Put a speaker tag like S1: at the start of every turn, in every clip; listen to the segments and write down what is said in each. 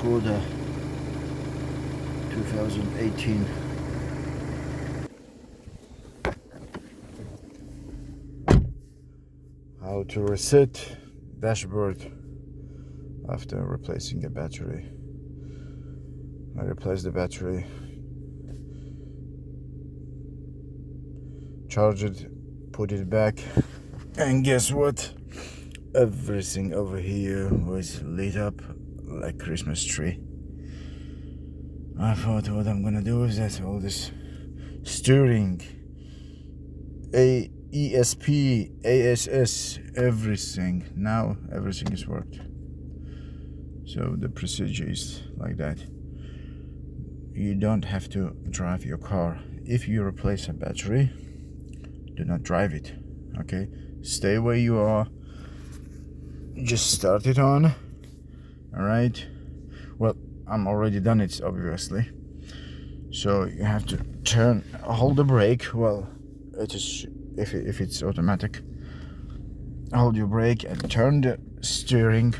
S1: Skoda 2018. How to reset dashboard after replacing a battery. I replaced the battery, charged it, put it back, and guess what? Everything over here was lit up like Christmas tree. I thought what I'm gonna do is that all this steering, ESP, ASS, everything. Now everything is worked. So the procedure is like that. You don't have to drive your car. If you replace a battery, do not drive it. Okay, stay where you are. Just start it on. All right. Well, I'm already done it, obviously. So you have to hold the brake. Well, it is if it's automatic. Hold your brake and turn the steering.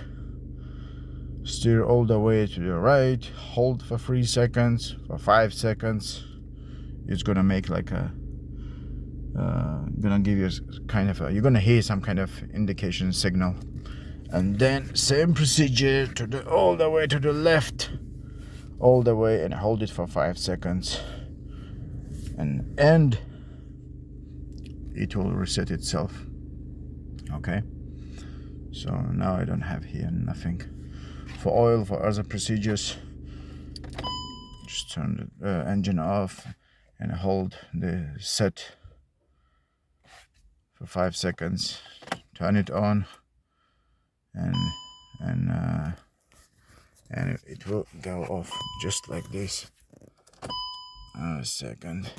S1: Steer all the way to the right. Hold for 3 seconds, for 5 seconds. It's gonna make like a gonna give you kind of you're gonna hear some kind of indication signal, and then same procedure all the way to the left, all the way, and hold it for 5 seconds, and it will reset itself. Okay, so now I don't have here nothing. For oil, for other procedures, just turn the engine off and hold the set for 5 seconds, turn it on, and it will go off just like this. A second.